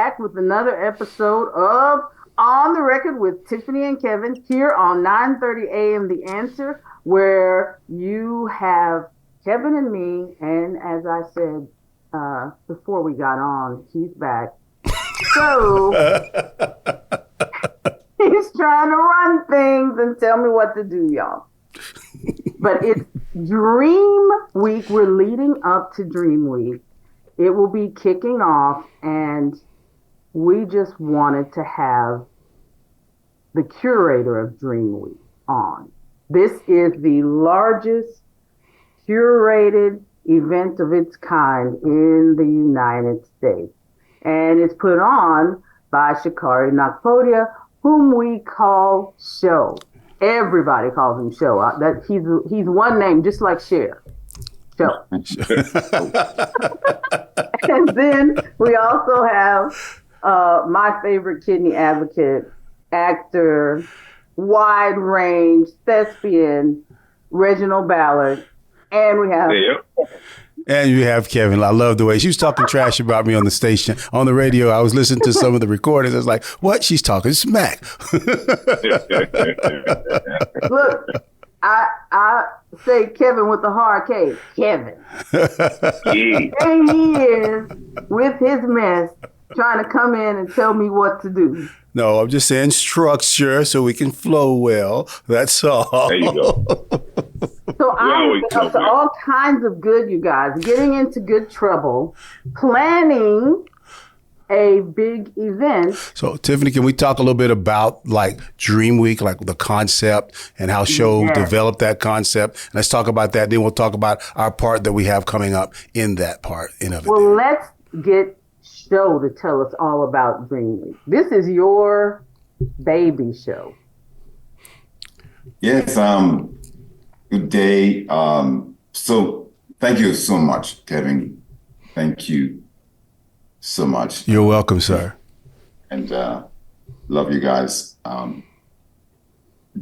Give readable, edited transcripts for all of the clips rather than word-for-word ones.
back with another episode of On the Record with Tiffany and Kevin here on 9:30 a.m. The Answer, where you have Kevin and me, and as I said before we got on, he's back. So he's trying to run things and tell me what to do, y'all. But it's Dream Week. We're leading up to Dream Week. It will be kicking off, and we just wanted to have the curator of Dream Week on. This is the largest curated event of its kind in the United States. And it's put on by Shokare Nakpodia, whom we call Show. Everybody calls him Show. That he's one name, just like Cher. Show. And then we also have my favorite kidney advocate, actor, wide range, thespian, Reginald Ballard. And we have... And you have Kevin. I love the way she was talking trash about me on the station, on the radio. I was listening to some of the recordings. I was like, what? She's talking smack. Look, I say Kevin with the hard K. Kevin. And he is, with his mess, trying to come in and tell me what to do. No, I'm just saying structure so we can flow well. That's all. There you go. So I'm up to all kinds of good, you guys. Getting into good trouble. Planning a big event. So, Tiffany, can we talk a little bit about like Dream Week, like the concept and how Show developed that concept? And let's talk about that. Then we'll talk about our part that we have coming up in that part. Well, let's get Show to tell us all about Dream Week. This is your baby show. Yes. Good day. So thank you so much, Kevin. Thank you so much. You're welcome, sir. And love you guys.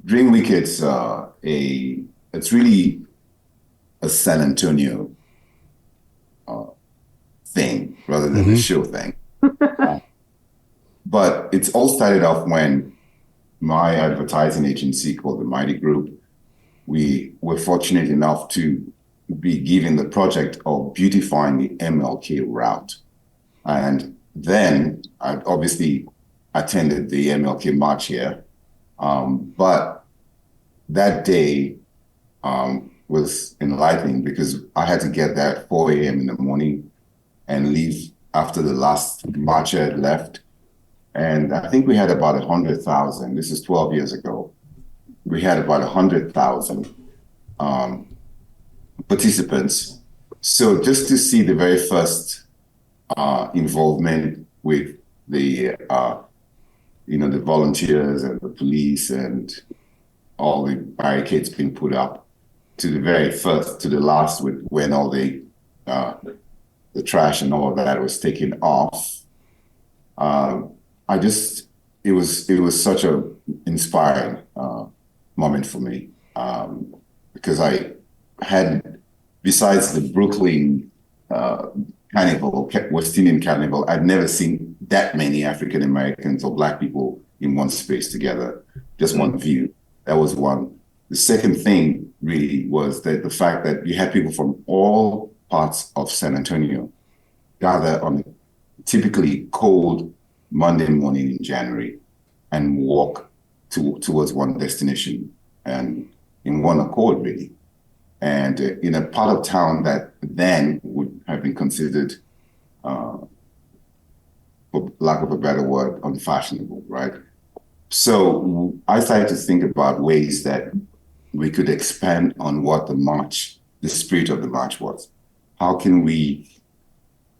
Dream Week, it's really a San Antonio thing rather than a show thing. But it's all started off when my advertising agency called the Mighty Group, we were fortunate enough to be given the project of beautifying the MLK route. And then I obviously attended the MLK march here. But that day was enlightening because I had to get there at 4 a.m. in the morning and leave after the last marcher had left. And I think we had about 100,000. This is 12 years ago. We had about 100,000 participants. So just to see the very first involvement with the, the volunteers and the police and all the barricades being put up, to the very first, to the last, when all the trash and all of that was taken off. It was such a inspiring moment for me, because I had, besides the Brooklyn Carnival, West Indian Carnival, I'd never seen that many African Americans or Black people in one space together, just one view. That was one. The second thing really was that the fact that you had people from all parts of San Antonio gather on a typically cold Monday morning in January and walk towards one destination, and in one accord, really. And in a part of town that then would have been considered, for lack of a better word, unfashionable, right? So I started to think about ways that we could expand on what the spirit of the march was. How can we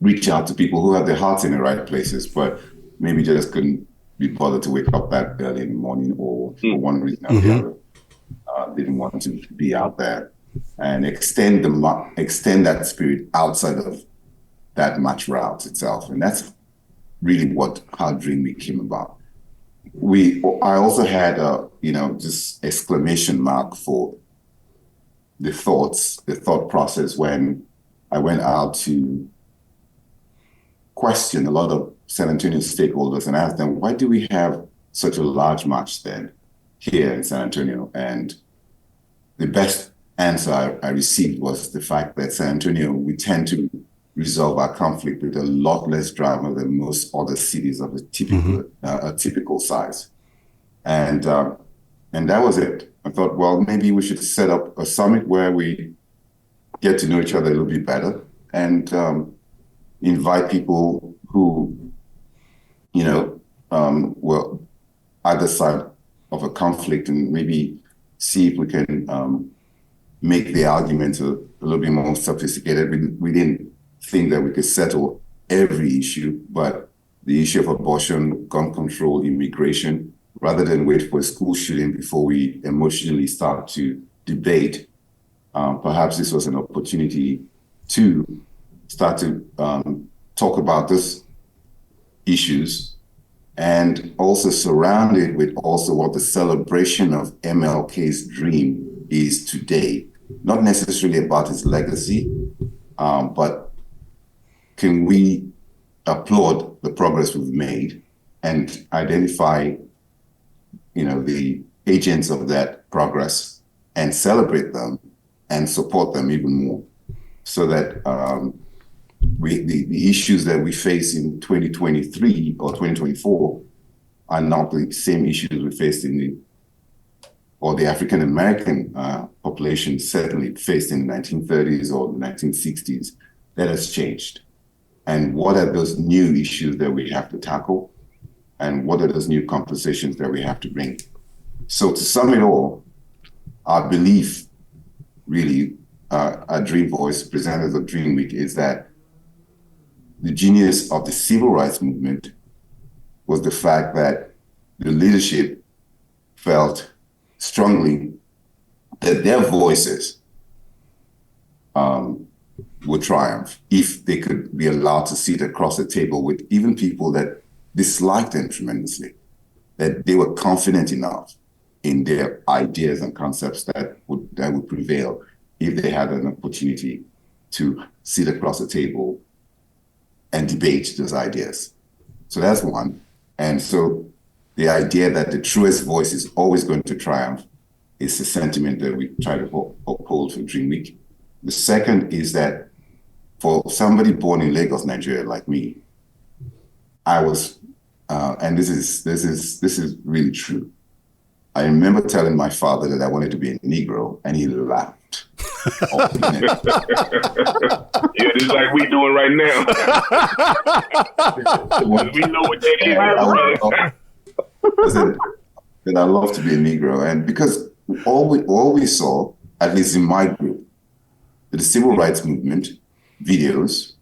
reach out to people who have their hearts in the right places, but maybe just couldn't be bothered to wake up that early in the morning, or for one reason or the other, didn't want to be out there, and extend that spirit outside of that march route itself. And that's really how Dream Week came about. I also had just exclamation mark for the thought process when I went out to questioned a lot of San Antonio stakeholders and asked them, why do we have such a large march then here in San Antonio? And the best answer I received was the fact that San Antonio, we tend to resolve our conflict with a lot less drama than most other cities of a typical size. And that was it. I thought, well, maybe we should set up a summit where we get to know each other a little bit better and invite people who, were either side of a conflict, and maybe see if we can make the arguments a little bit more sophisticated. We didn't think that we could settle every issue, but the issue of abortion, gun control, immigration, rather than wait for a school shooting before we emotionally start to debate, perhaps this was an opportunity to start to talk about these issues, and also surround it with also what the celebration of MLK's dream is today. Not necessarily about his legacy, but can we applaud the progress we've made and identify, the agents of that progress and celebrate them and support them even more, so that the issues that we face in 2023 or 2024 are not the same issues we faced the African American population certainly faced in the 1930s or the 1960s. That has changed. And what are those new issues that we have to tackle? And what are those new conversations that we have to bring? So to sum it all, our belief, really, our Dream Voice, presenters of Dream Week, is that the genius of the civil rights movement was the fact that the leadership felt strongly that their voices would triumph if they could be allowed to sit across the table with even people that disliked them tremendously, that they were confident enough in their ideas and concepts that would prevail if they had an opportunity to sit across the table and debate those ideas. So that's one. And so the idea that the truest voice is always going to triumph is the sentiment that we try to uphold for Dream Week. The second is that for somebody born in Lagos, Nigeria, like me, I was, and this is really true. I remember telling my father that I wanted to be a Negro, and he laughed. Yeah, just like we doing right now. We know what that is. I love to be a Negro, and because all we saw, at least in my group, the civil rights movement videos,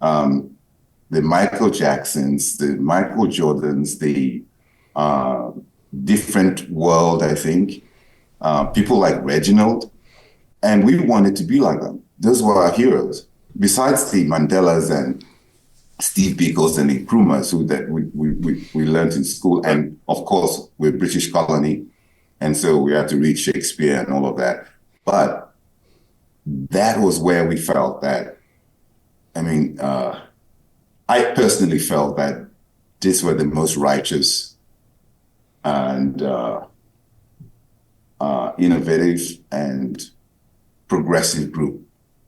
the Michael Jacksons, the Michael Jordans, the different world, I think, people like Reginald, and we wanted to be like them. Those were our heroes. Besides the Mandelas and Steve Bikos and the Nkrumahs that we learned in school, and of course we're British colony, and so we had to read Shakespeare and all of that. But that was where we felt that, I personally felt that these were the most righteous and innovative and progressive group.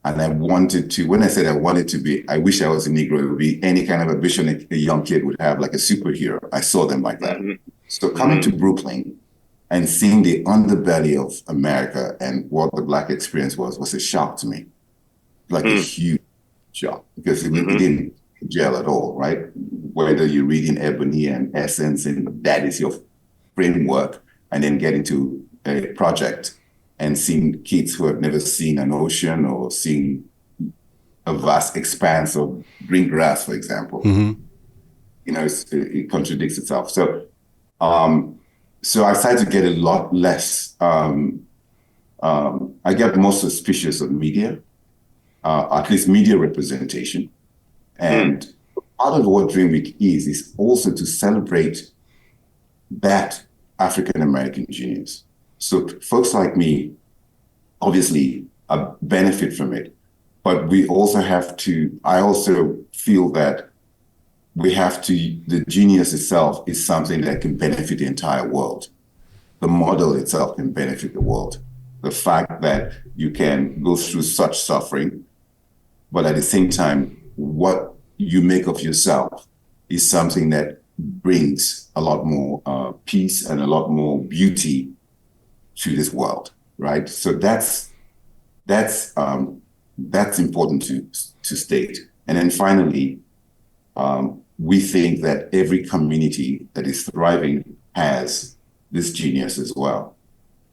And I wanted to, when I said I wanted to be, I wish I was a Negro, it would be any kind of ambition a young kid would have, like a superhero. I saw them like that. Mm-hmm. So coming to Brooklyn and seeing the underbelly of America and what the Black experience was a shock to me, like a huge shock, because it didn't gel at all, right? Whether you're reading Ebony and Essence and that is your framework, and then get into a project and seeing kids who have never seen an ocean or seen a vast expanse of green grass, for example. Mm-hmm. It contradicts itself. So I started to get a lot less. I get more suspicious of media, at least media representation. And part of what Dream Week is also to celebrate that African-American genius. So folks like me, obviously, benefit from it. But we also have to, I also feel that the genius itself is something that can benefit the entire world. The model itself can benefit the world. The fact that you can go through such suffering, but at the same time, what you make of yourself is something that brings a lot more peace and a lot more beauty to this world, right? So that's important to state. And then finally, we think that every community that is thriving has this genius as well.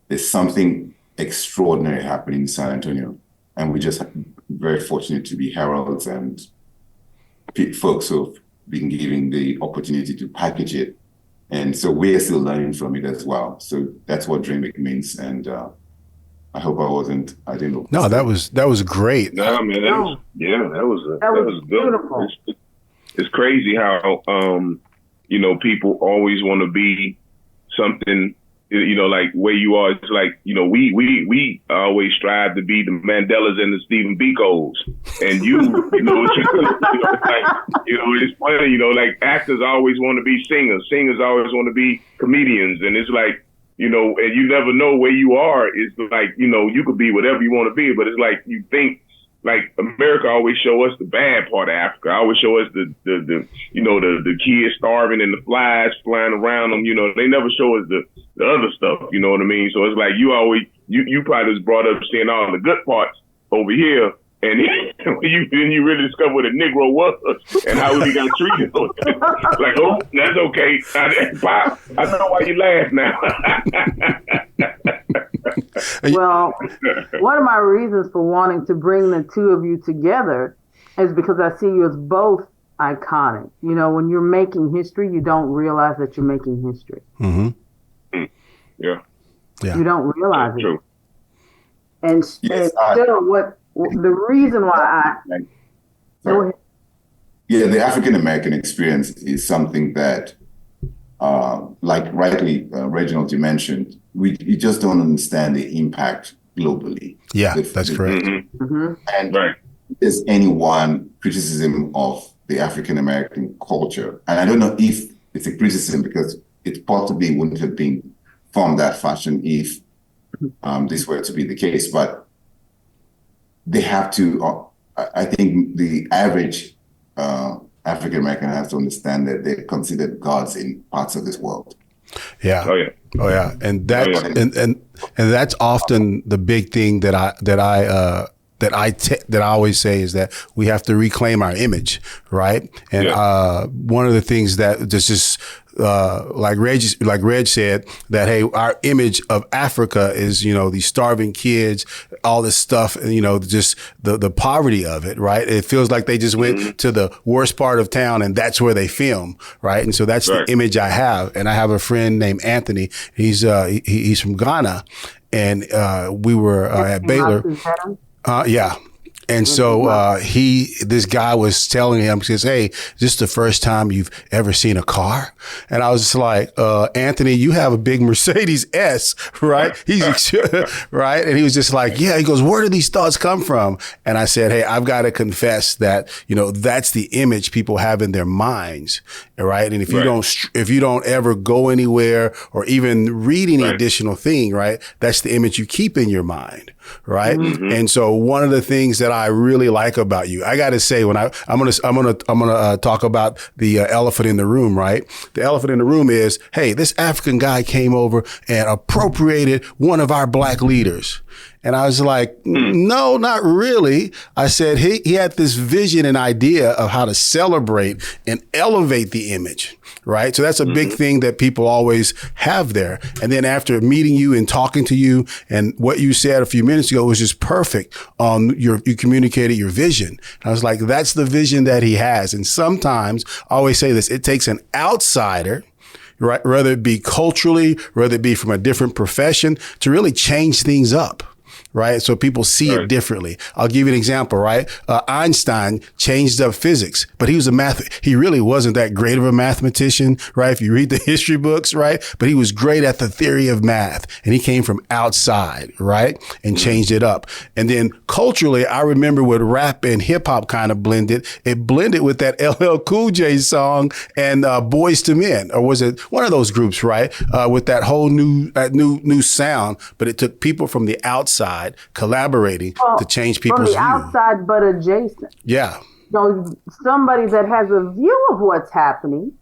There's something extraordinary happening in San Antonio, and we're just very fortunate to be heralds and folks who've been given the opportunity to package it. And so we're still learning from it as well. So that's what Dream Week means. And I hope I didn't know. No, that was great. No, I mean, that was beautiful. It's crazy how, people always want to be something, like where you are. It's like, we always strive to be the Mandelas and the Stephen Bikos. And it's funny, like actors always want to be singers. Singers always want to be comedians. And it's like, and you never know where you are. It's like, you could be whatever you want to be, but it's like you think, like America always show us the bad part of Africa. I always show us the kids starving and the flies flying around them. They never show us the other stuff. You know what I mean? So it's like you probably was brought up seeing all the good parts over here, and then you really discover what a Negro was and how he got treated. Like, oh, that's okay. Pop, I know why you laugh now. Well, one of my reasons for wanting to bring the two of you together is because I see you as both iconic. When you're making history, you don't realize that you're making history. Mm-hmm. Yeah. You don't realize it. True. And still, the reason why go ahead. Yeah, the African American experience is something that, like rightly Reginald, you mentioned, we just don't understand the impact globally. Yeah, that's correct. Mm-hmm. Mm-hmm. And right. There's any one criticism of the African American culture, and I don't know if it's a criticism because it possibly wouldn't have been formed that fashion if this were to be the case, but they have to, I think the average African American has to understand that they're considered gods in parts of this world. Yeah. Oh yeah. Oh yeah. And that's and that's often the big thing that I always say is that we have to reclaim our image, right? And one of the things that just like Reg said, that hey, our image of Africa is these starving kids, all this stuff, and just the poverty of it, right? It feels like they just went to the worst part of town and that's where they film, right? And so that's the image I have. And I have a friend named Anthony. He's from Ghana, and we were at Baylor. Yeah. And so this guy was telling him, he says, hey, is this the first time you've ever seen a car? And I was just like, Anthony, you have a big Mercedes S, right? He's right. And he was just like, yeah. He goes, where do these thoughts come from? And I said, hey, I've got to confess that, that's the image people have in their minds. Right. And if you don't ever go anywhere or even read any additional thing, right, that's the image you keep in your mind. Right. Mm-hmm. And so one of the things that I really like about you, I got to say, when I'm going to talk about the elephant in the room, right? The elephant in the room is, hey, this African guy came over and appropriated one of our black leaders. And I was like, no, not really. I said he had this vision and idea of how to celebrate and elevate the image, right? So that's a big thing that people always have there. And then after meeting you and talking to you, and what you said a few minutes ago was just perfect. You communicated your vision. And I was like, that's the vision that he has. And sometimes I always say this, it takes an outsider, right, whether it be culturally, whether it be from a different profession, to really change things up. right? So people see it differently. I'll give you an example, right? Einstein changed up physics, but he really wasn't that great of a mathematician, right? If you read the history books, right? But he was great at the theory of math, and he came from outside, right? And changed it up. And then culturally, I remember when rap and hip hop kind of blended, it blended with that LL Cool J song and Boys to Men, or was it one of those groups, right? With that whole new sound, but it took people from the outside collaborating to change people's view. From the outside, but adjacent. Yeah. So somebody that has a view of what's happening,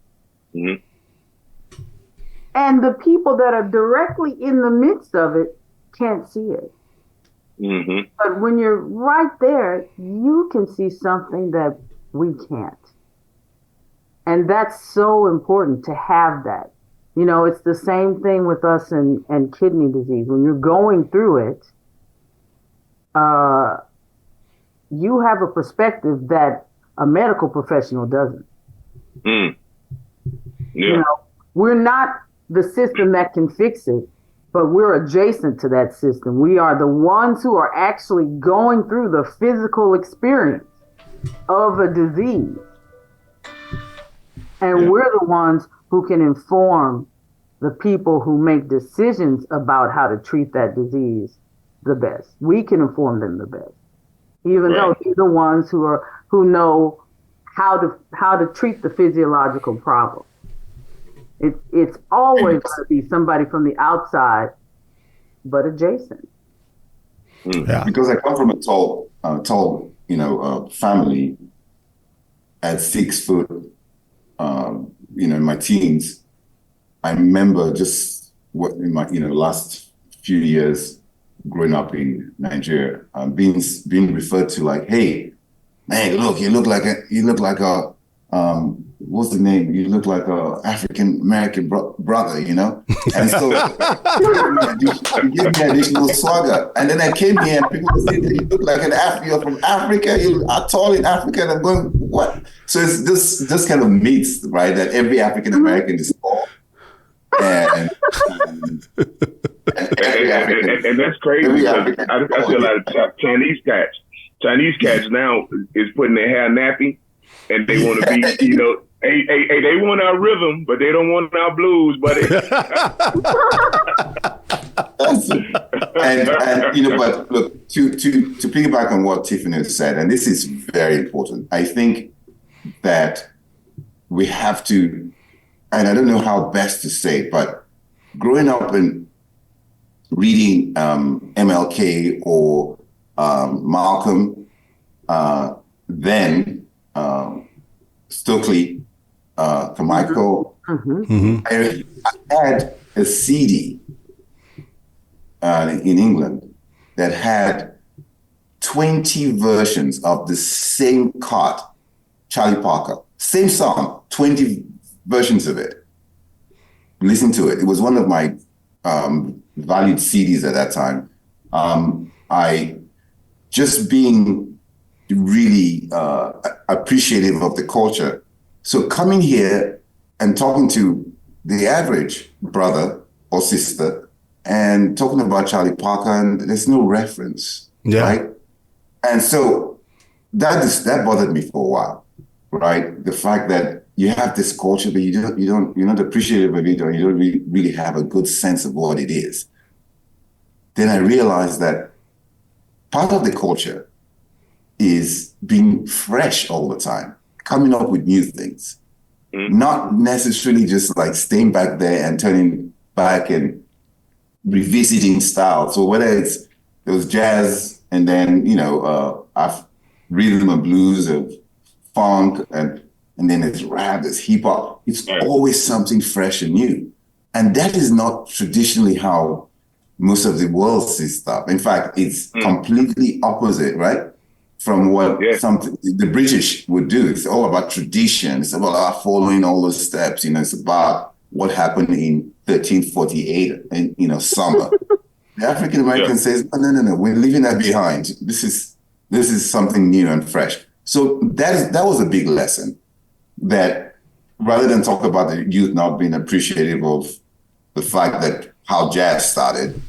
and the people that are directly in the midst of it can't see it. But when you're right there, you can see something that we can't. And that's so important to have that. You know, it's the same thing with us and kidney disease. When you're going through it, you have a perspective that a medical professional doesn't. Yeah. You know, we're not the system that can fix it, but we're adjacent to that system. We are the ones who are actually going through the physical experience of a disease. And we're the ones who can inform the people who make decisions about how to treat that disease the best. We can inform them the best, even though they're the ones who know how to treat the physiological problem. It's always going to be somebody from the outside, but adjacent. Yeah. Because I come from a tall, family at 6 foot. In my teens, I remember just what in my last few years growing up in Nigeria, being referred to like, hey, man, look, you look like a what's the name? You look like a African American brother, And so you give me additional swagger. And then I came here and people say that you look like you're from Africa, you are tall in Africa, and I'm going, what? So it's this kind of myth, right? That every African American is tall. And that's crazy. I feel like Chinese cats now is putting their hair nappy, and they want to be, hey, they want our rhythm, but they don't want our blues, buddy. But look, to piggyback on what Tiffany said, and this is very important. I think that we have to, and I don't know how best to say it, but growing up and reading MLK or Malcolm, then Stokely, Carmichael, I had a CD in England that had 20 versions of the same cut, Charlie Parker, same song, 20 versions of it. Listen to it. It was one of my valued CDs at that time. I just being really appreciative of the culture. So coming here and talking to the average brother or sister and talking about Charlie Parker, and there's no reference, right? And so that bothered me for a while, right? The fact that you have this culture, but you're not appreciative of it, or you don't really have a good sense of what it is. Then I realized that part of the culture is being fresh all the time, coming up with new things, not necessarily just like staying back there and turning back and revisiting styles. So whether it was jazz and then, rhythm and blues of funk and then it's rap, there's hip hop, it's always something fresh and new. And that is not traditionally how most of the world sees stuff. In fact, it's completely opposite, right? From what the British would do. It's all about tradition. It's about following all those steps. It's about what happened in 1348 in summer. The African American says, oh, no, we're leaving that behind. This is something new and fresh. So that was a big lesson, that rather than talk about the youth not being appreciative of the fact that how jazz started,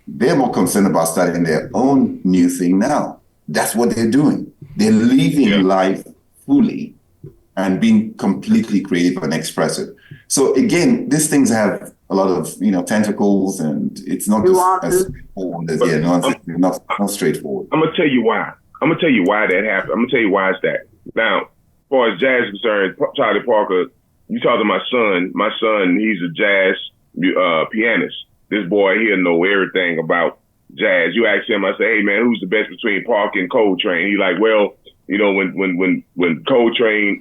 they're more concerned about starting their own new thing now. That's what they're doing. They're living life fully and being completely creative and expressive. So again, these things have a lot of, tentacles, and it's not just as straightforward as, not straightforward. I'm gonna tell you why. I'm gonna tell you why that happened. I'm gonna tell you why it's that. Now, as far as jazz is concerned, Charlie Parker, you talk to my son, he's a jazz pianist. This boy, he'll know everything about jazz. You ask him, I say, hey man, who's the best between Parker and Coltrane? He's like, well, when Coltrane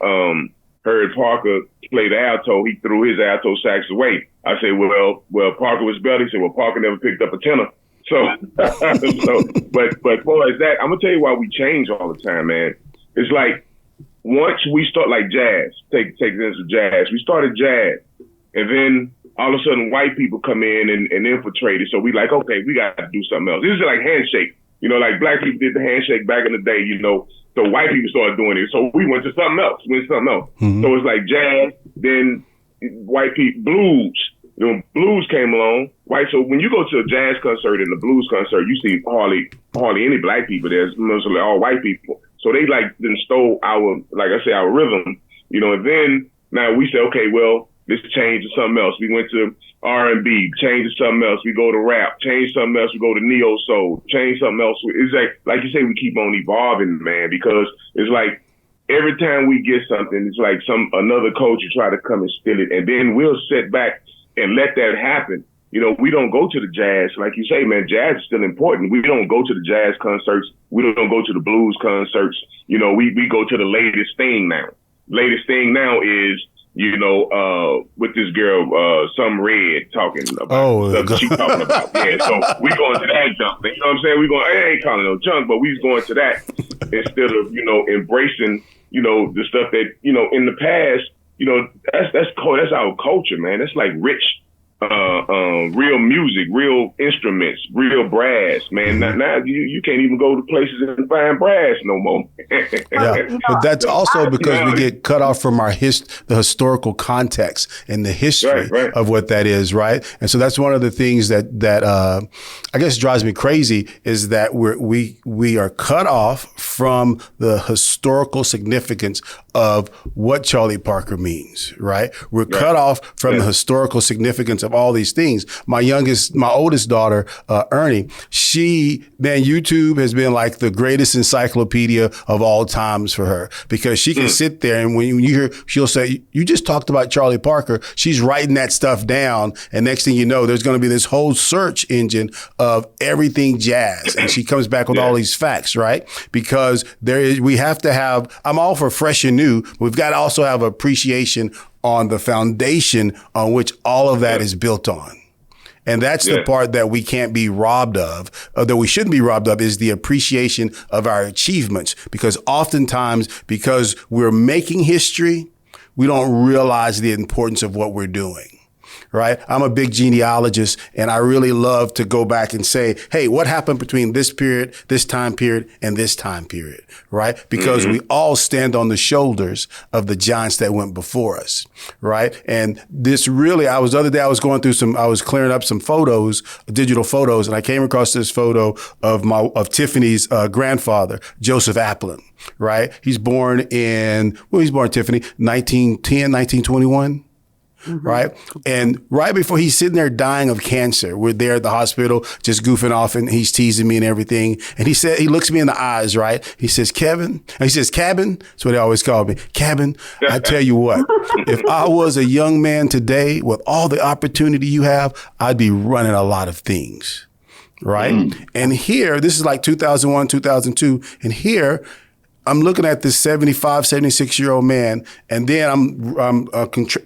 heard Parker play the alto, he threw his alto sax away. I say, well, Parker was better. He said, well, Parker never picked up a tenor. So, but as far as that, I'm gonna tell you why we change all the time, man. It's like once we start like jazz, take this as jazz. We started jazz, and then all of a sudden white people come in and infiltrate it. So we like, okay, we got to do something else. This is like handshake. Like black people did the handshake back in the day, So white people started doing it. So we went to something else. Mm-hmm. So it's like jazz, then white people, blues. Blues came along, right? So when you go to a jazz concert and a blues concert, you see hardly any black people. There's mostly all white people. So they then stole our rhythm, and then now we say, okay, well, let's change to something else. We went to R&B, change to something else. We go to rap, change something else. We go to neo soul, change something else. It's like you say, we keep on evolving, man, because it's like every time we get something, it's like another culture try to come and steal it, and then we'll sit back and let that happen. We don't go to the jazz. Like you say, man, jazz is still important. We don't go to the jazz concerts. We don't go to the blues concerts. We go to the latest thing now. Latest thing now is, with this girl, some red talking about stuff she's talking about. Yeah, so we going to that junk thing. You know what I'm saying? I ain't calling no junk, but we was going to that instead of, embracing, the stuff that, in the past, that's our culture, man. That's like rich, real music, real instruments, real brass, man. Now you can't even go to places and find brass no more. Yeah, but that's also because we get cut off from the historical context and the history of what that is, right? And so that's one of the things that I guess drives me crazy is that we are cut off from the historical significance of what Charlie Parker means, right? We're cut off from the historical significance of all these things. My oldest daughter, Ernie, YouTube has been like the greatest encyclopedia of all times for her, because she can sit there and when you hear, she'll say, you just talked about Charlie Parker. She's writing that stuff down. And next thing you know, there's going to be this whole search engine of everything jazz. And she comes back with all these facts, right? Because we have to have, I'm all for fresh and new. We've got to also have appreciation on the foundation on which all of that is built on. And that's the part that we can't be robbed of, or that we shouldn't be robbed of, is the appreciation of our achievements. Because oftentimes, because we're making history, we don't realize the importance of what we're doing. Right? I'm a big genealogist, and I really love to go back and say, hey, what happened between this period, this time period, and this time period, right? Because we all stand on the shoulders of the giants that went before us, right? And this really, the other day I was clearing up some photos, digital photos, and I came across this photo of Tiffany's grandfather, Joseph Applin, right? He's born Tiffany, 1910, 1921. Mm-hmm. Right. And right before he's sitting there dying of cancer, we're there at the hospital just goofing off, and he's teasing me and everything. And he looks me in the eyes, right? He says, Kevin, and he says, Cabin. That's what they always call me. Cabin, I tell you what, if I was a young man today with all the opportunity you have, I'd be running a lot of things. Right. And here, this is like 2001, 2002. And here, I'm looking at this 75, 76-year-old man, and then I'm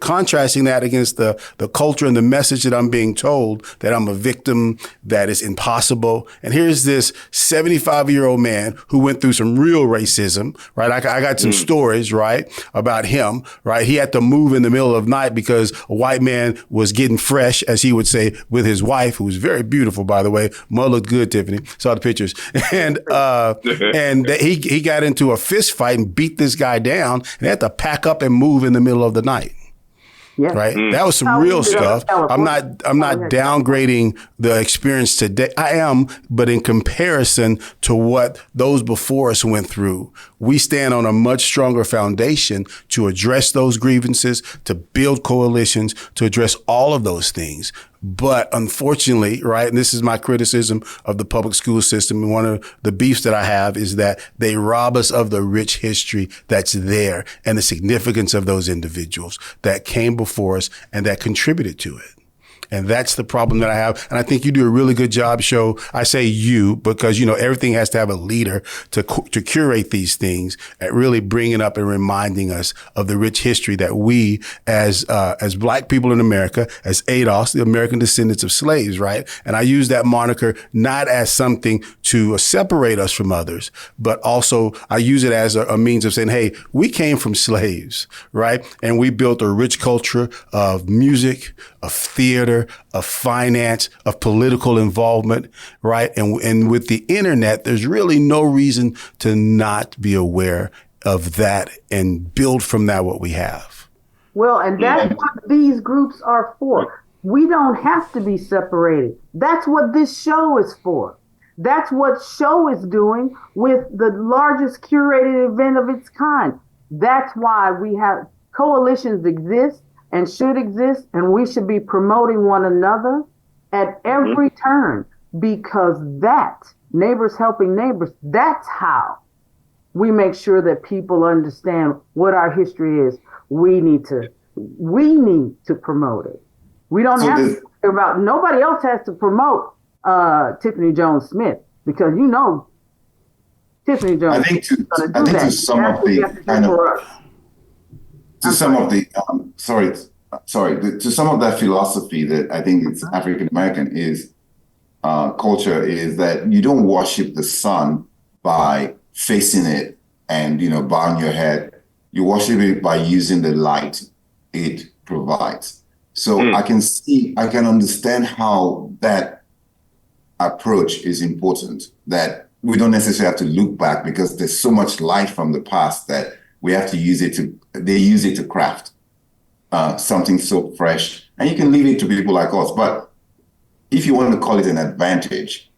contrasting that against the culture and the message that I'm being told that I'm a victim, that is impossible. And here's this 75-year-old man who went through some real racism, right? I got some stories, right, about him, right? He had to move in the middle of the night because a white man was getting fresh, as he would say, with his wife, who was very beautiful, by the way. Mother looked good, Tiffany. Saw the pictures. And he got into a fist fight and beat this guy down, and they had to pack up and move in the middle of the night. Yeah. Right. That was some How we real ended up in stuff. I'm California. not Yeah. downgrading the experience today. I am, but in comparison to what those before us went through, we stand on a much stronger foundation to address those grievances, to build coalitions, to address all of those things. But unfortunately, right, and this is my criticism of the public school system, and one of the beefs that I have is that they rob us of the rich history that's there and the significance of those individuals that came before us and that contributed to it. And that's the problem that I have. And I think you do a really good job, Sho. I say you because, everything has to have a leader to curate these things and really bringing up and reminding us of the rich history that we as Black people in America, as ADOS, the American descendants of slaves, right? And I use that moniker not as something to separate us from others, but also I use it as a means of saying, hey, we came from slaves, right? And we built a rich culture of music, of theater, of finance, of political involvement, right? And with the internet, there's really no reason to not be aware of that and build from that what we have. Well, and that's what these groups are for. We don't have to be separated. That's what this show is for. That's what show is doing with the largest curated event of its kind. That's why we have coalitions exist and should exist, and we should be promoting one another at every turn, because that, neighbors helping neighbors, that's how we make sure that people understand what our history is. We need to promote it. We don't have to worry about, nobody else has to promote Tiffany Jones Smith, because Tiffany Jones. I think to sum up that philosophy that I think it's African American is culture is that you don't worship the sun by facing it and bowing your head. You worship it by using the light it provides. So I can understand how that approach is important, that we don't necessarily have to look back because there's so much light from the past that we have to use it to craft something so fresh, and you can leave it to people like us. But if you want to call it an advantage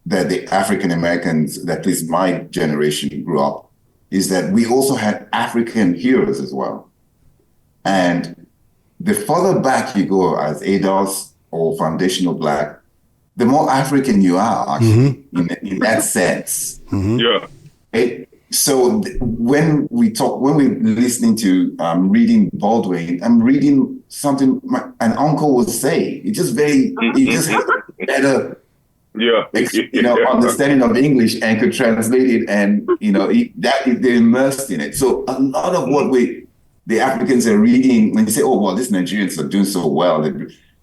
that the African Americans, that at least my generation grew up, is that we also had African heroes as well. And the further back you go as ADOS or foundational Black, the more African you are actually in that sense. Yeah. So when we're listening to reading Baldwin, I'm reading something an uncle would say. It just has better, understanding of English and could translate it, and they're immersed in it. So a lot of what the Africans are reading, when you say, "Oh, well, these Nigerians are doing so well,"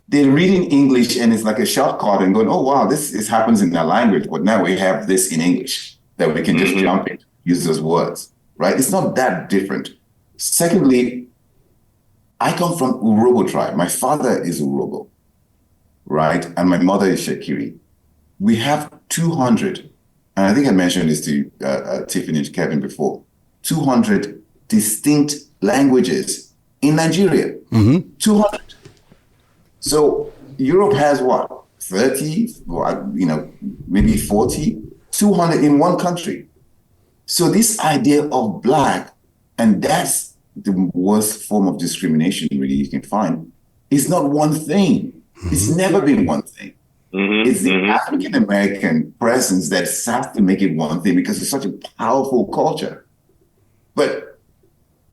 they're reading English and it's like a shortcut and going, "Oh, wow, this happens in their language, but now we have this in English that we can just jump in." Use those words, right? It's not that different. Secondly, I come from Urobo tribe. My father is Urobo, right? And my mother is Shokare. We have 200, and I think I mentioned this to Tiffany and Kevin before, 200 distinct languages in Nigeria. 200. So Europe has what? 30, maybe 40, 200 in one country. So this idea of Black, and that's the worst form of discrimination really you can find, is not one thing. It's never been one thing. It's the African American presence that has to make it one thing because it's such a powerful culture. But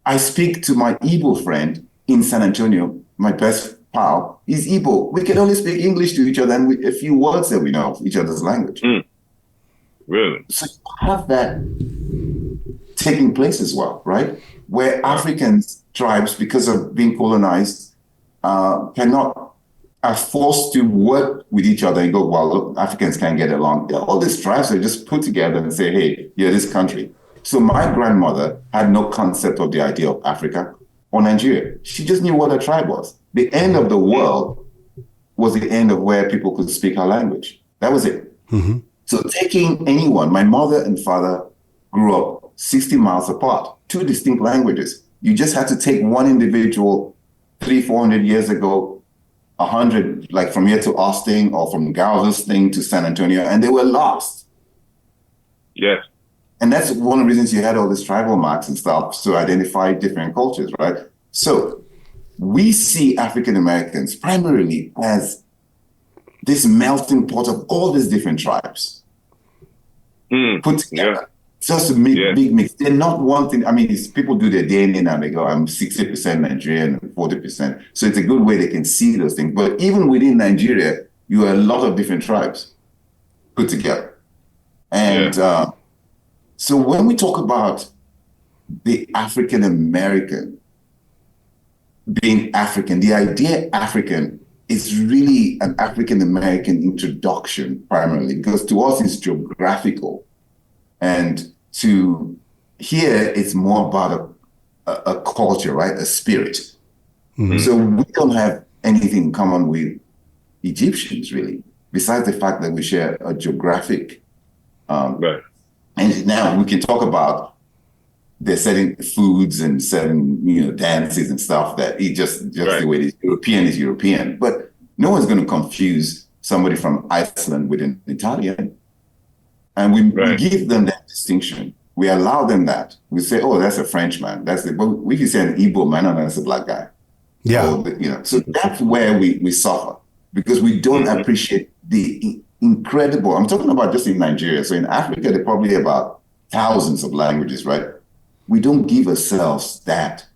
I speak to my Igbo friend in San Antonio, my best pal, is Igbo. We can only speak English to each other and a few words that we know of each other's language. Really? So you have that taking place as well, right? Where African tribes, because of being colonized, are forced to work with each other and go, well, look, Africans can't get along. All these tribes are just put together and say, hey, you're this country. So my grandmother had no concept of the idea of Africa or Nigeria. She just knew what a tribe was. The end of the world was the end of where people could speak her language. That was it. So taking anyone, my mother and father grew up 60 miles apart, two distinct languages. You just had to take one individual 400 years ago, 100, like from here to Austin or from Galveston to San Antonio, and they were lost. Yes. And that's one of the reasons you had all these tribal marks and stuff to identify different cultures, right? So we see African Americans primarily as this melting pot of all these different tribes put together. Just a big mix. They're not one thing. I mean, people do their DNA now. They go, I'm 60% Nigerian and 40%. So it's a good way they can see those things. But even within Nigeria, you are a lot of different tribes put together. And so when we talk about the African American being African, the idea African is really an African American introduction primarily, because to us it's geographical. And to here, it's more about a culture, right? A spirit. Mm-hmm. So we don't have anything in common with Egyptians, really, besides the fact that we share a geographic. Right. And now we can talk about the certain foods and certain, dances and stuff that it just right. The way it is. European is European. But no one's going to confuse somebody from Iceland with an Italian. And we give them that distinction. We allow them that. We say, oh, that's a Frenchman. But we can say an Igbo man, and that's a black guy. Yeah. Or, so that's where we suffer, because we don't appreciate the incredible, I'm talking about just in Nigeria. So in Africa, there are probably about thousands of languages, right? We don't give ourselves that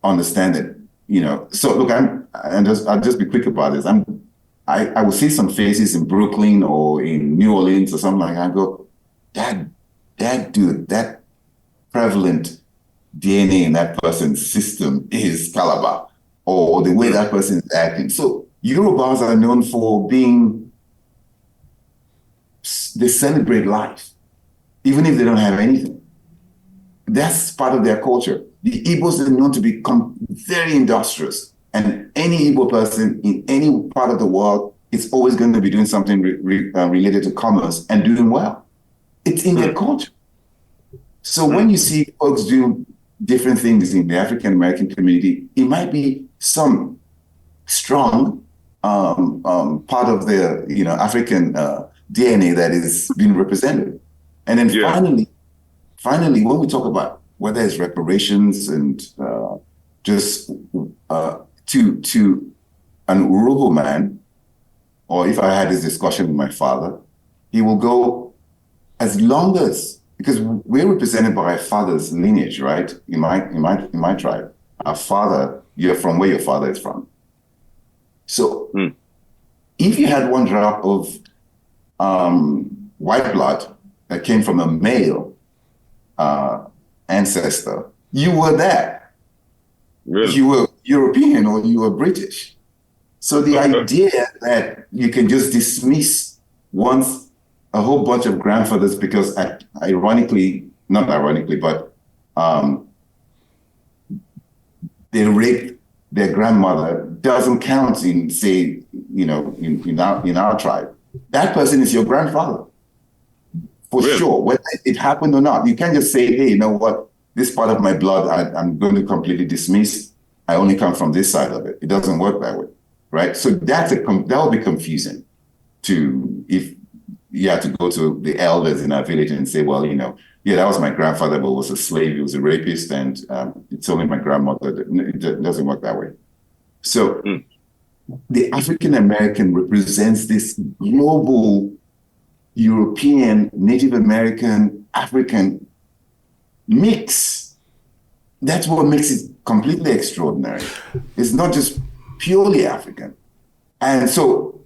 understanding, So look, I'll just be quick about this. I will see some faces in Brooklyn or in New Orleans or something like that. I go, that dude, that prevalent DNA in that person's system is Calabar, or the way that person is acting. So Yorubas are known for they celebrate life, even if they don't have anything. That's part of their culture. The Igbos are known to be very industrious. And any Igbo person in any part of the world is always going to be doing something related to commerce and doing well. It's in their culture. So when you see folks do different things in the African American community, it might be some strong part of their African DNA that is being represented. And then finally, when we talk about whether it's reparations and just to an Urobo man, or if I had this discussion with my father, he will go, as long as, because we're represented by our father's lineage, right? In my tribe, our father, you're from where your father is from. So if you had one drop of white blood that came from a male ancestor, you were that. Really? You were European or you were British. So the idea that you can just dismiss a whole bunch of grandfathers because not ironically, but they raped their grandmother doesn't count in, say, in our tribe. That person is your grandfather. For sure, whether it happened or not. You can't just say, hey, you know what? This part of my blood, I'm going to completely dismiss. I only come from this side of it. It doesn't work that way, right? So that will be confusing if you had to go to the elders in our village and say, well, that was my grandfather, but was a slave. He was a rapist, and it's only my grandmother. It doesn't work that way. So the African American represents this global European, Native American, African mix. That's what makes it completely extraordinary. It's not just purely African. And so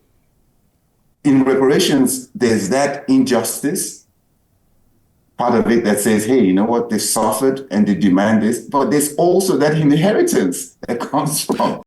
in reparations, there's that injustice part of it that says, hey, you know what, they suffered and they demand this, but there's also that inheritance that comes from